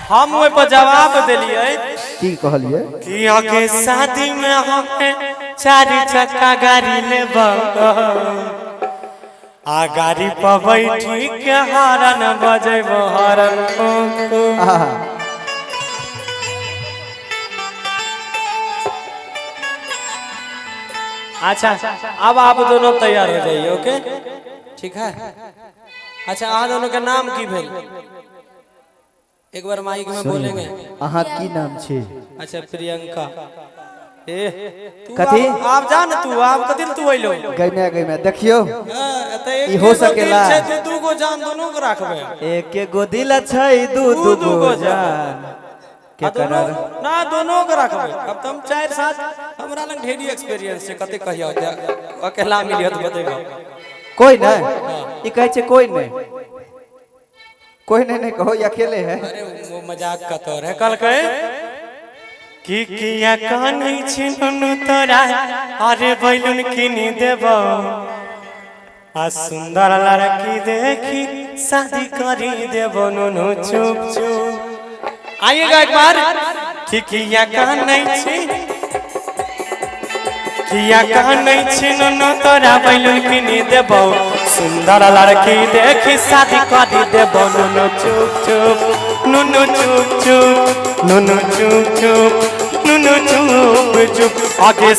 हम ओइ पर जवाब देलिए की कहलिए कि आगे शादी में हमें 4 चक्का गाड़ी लेबा आ गाड़ी पर बैठी के हॉर्न बजेबो हॉर्न अच्छा अब आप दोनों तैयार हो जाइए ओके ठीक है। अच्छा आप दोनों का नाम की भेल एक बार माइक में बोलेंगे अहाँ की नाम छे। अच्छा प्रियंका ए कथी आप जान तू आप कथि तू अइलो गइमे देखियो ई हो सकेला दू गो जान दोनों को रखबे एक गो दिल छै दू गो जान के करार ना दोनों को रखबे। अब तुम 4-7 हमरा लंग ढेरी एक्सपीरियंस छै कते कहियो अकेला मिलियो त बतेबो कोई नहीं ई कहै छै कोई नहीं कहो अकेले है। अरे वो मजाक का तौर है कल कहे की किया कानै छिनुनु तोरा अरे बैलून किनी देबो आ सुंदर लड़की देखी शादी करी देबो नुनु चुप चुप। आइएगा एक बार किया कानै छी किया कानै छिनुनु तोरा बैलून किनी देबो सुंदर लड़की देखी शादी करी देबो नुनु चुप चुप नुनु चुप चुप नुनु चुप चुप नुनु चुप चुप। आगे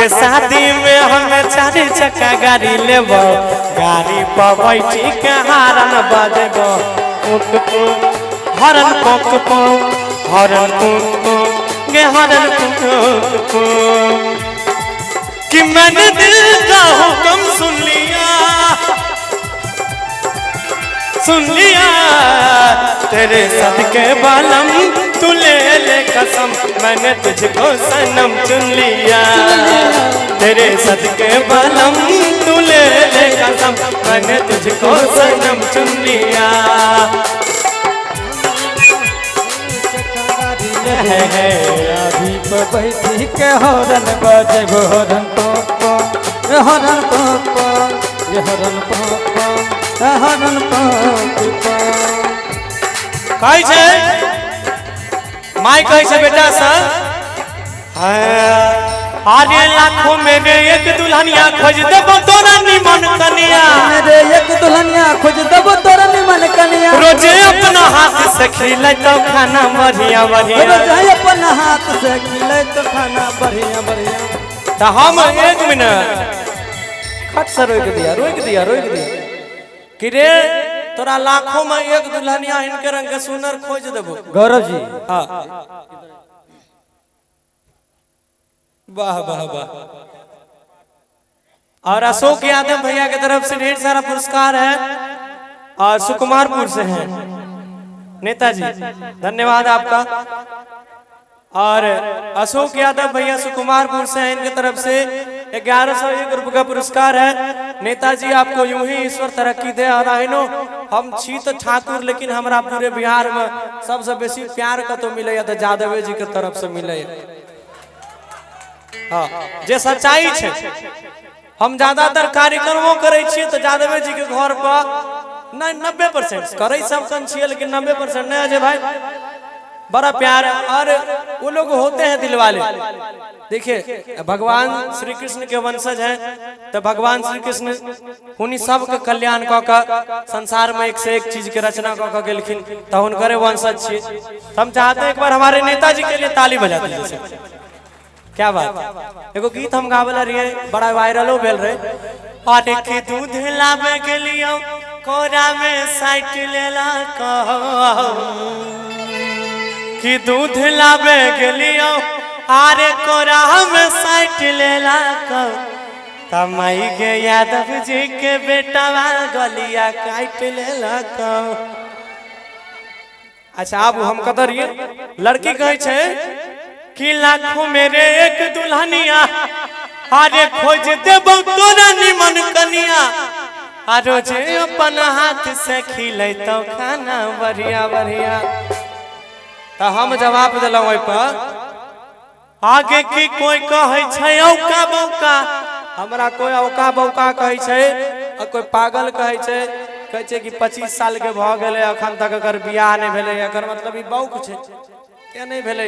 शादी में हमें 4 चक्का गाड़ी लेबो गाड़ी पर बैठी के हॉर्न बजेबो पुक पुक हॉर्न पुक पुक हॉर्न पुक पुक गे हॉर्न पुक पुक कि मैंने दिल का हुक्म सुन लिया तेरे सदके बालम तू ले कसम मैंने तुझको सनम चुन लिया तेरे सदके बालम तू ले कसम मैंने तुझको सनम चुन लिया। अभी पर बैठी के हॉर्न बजेबो हॉर्न पप हॉर्न पप हॉर्न पप हॉर्न पप कहे छे माई कहे छे बेटा सर अरे लाखों में एक दुल्हनिया खोज देबो तोरा निमन कनिया मेरे एक दुल्हनिया खोज देबो तोरा निमन कनिया रोजे अपना हाथ से खिलै तो खाना बढ़िया बढ़िया रोजे अपना हाथ से खिलै तो खाना बढ़िया बढ़िया। तो हम 1 मिनट खट से रोक दिया कि रे तोरा लाखों में एक दुल्हनिया इनके रंग के सुनर खोज देबो गौरव जी हाँ वाह वाह वाह। और अशोक यादव भैया की तरफ से ढेर सारा पुरस्कार है और सुकुमारपुर से हैं नेताजी धन्यवाद आपका। और अशोक यादव भैया सुकुमारपुर से हैं इनकी तरफ से 1101 रुपये का पुरस्कार है। नेताजी आपको यूं ही ईश्वर तरक्की दे। और हम छी तो ठाकुर लेकिन हमारा पूरे बिहार में सबसे बेसी प्यार का तो मिले तो यादव जी के तरफ से मिले हाँ जे सच्चाई है। हम ज्यादातर कार्यक्रमों करे छिए तो यादव जी के घर पर नहीं 90% करे सब कन छिए लेकिन 90% नहीं अजय भाई बड़ा प्यार। और वो लोग होते हैं दिल वाले। देखिए भगवान श्री कृष्ण के वंशज हैं तो भगवान श्री कृष्ण उन्हीं सब के कल्याण का संसार में एक से एक चीज के रचना का गेलखिन तो उनकरे वंशज छे। हम चाहते हैं एक बार हमारे नेताजी के लिए ताली बजा दीजिए। क्या बात एगो गीत हम गावला रहिए बड़ा वायरलो भेल रहे। अरे के दूध लावे के लिए कोरा में साइट लेला कि दूध लावे के लिए आरे कोरा में साइट लेला तमाई के यादव जी के बेटा गलिया काट लेला। अच्छा अब हम कदरिए लड़की कहे छे कि लाखों मेरे एक दुल्हनिया आरे खोज देबो तोरा निमन कनिया आ रोजे अपन हाथ से खिलै तो खाना बढ़िया बढ़िया। तो हम जवाब दिलौं ओइ पर आगे की कोई कहे छे औका बौका हमरा कोई औका बौका कहे छे और कोई पागल कहे छे कहे छे कि 25 साल के भ गेले अखन तक अगर बियाह नहीं भेले एकर मतलब ई बौक छे के नहीं भेले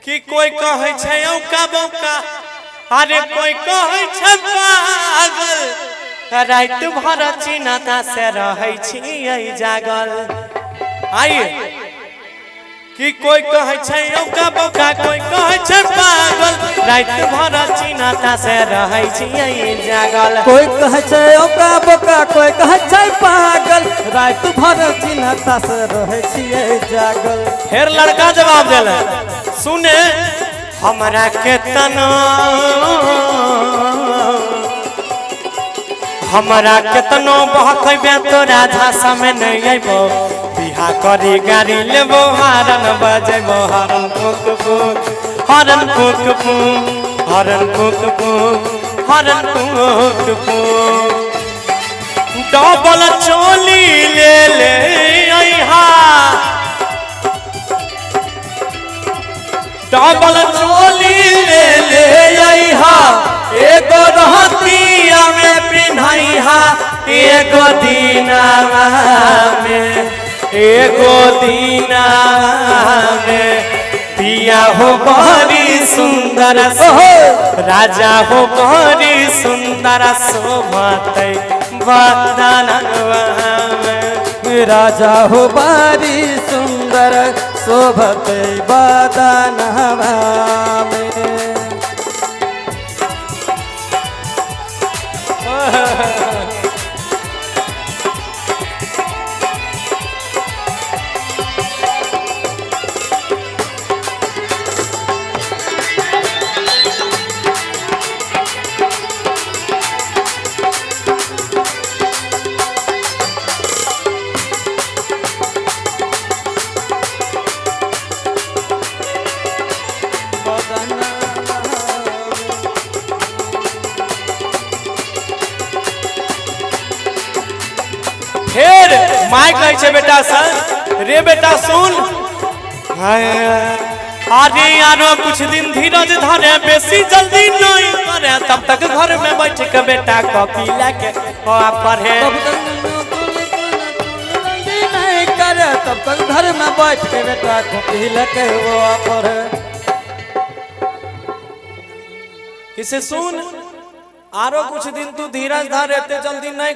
कि कोई कहे छे औका बौका अरे कोई कहे छे पागल रात भर चिन्ता से रहै छी जागल आइए कि कोई कहे छे औका बौका कोई कहे छे पागल रात भर चिन्ता से रहै छी जागल कोई कहे छे औका बोका कोई कहे छे पागल रात भर चिन्ता से रहे छिए जागल। फिर लड़का जवाब देले सुने हमरा के तना हमरा केतनो बहकबे तो राधा समय नहीं आइबो बिहा करी गाड़ी लेबो हरन बजेबो हरन फूक फूक हरन फूक फूक हरन फूक फूक हरन फूक फूक डबल चोली ले ले आइहा डबल चोली ले ले आइहा एगो रहतिया में पिन्हैहा एगो दीना में एगो दीना में पिया हो बड़ी सुंदर राजा हो बड़ी सुंदर शोभते बदनवा में राजा हो बारी सुंदर शोभते बदनवा में। फिर माय कहे छे बेटा सर रे बेटा सुन अरे यारो कुछ दिन धीरज धरे बेसी जल्दी नहीं करे तब तक घर में बैठ के बेटा कॉपी लेके पढ़े नहीं करे तब तक घर में बैठ के बेटा कॉपी लेके वो पढ़े। किसे सुन आरो कुछ दिन तू धीरज धर एते जल्दी नहीं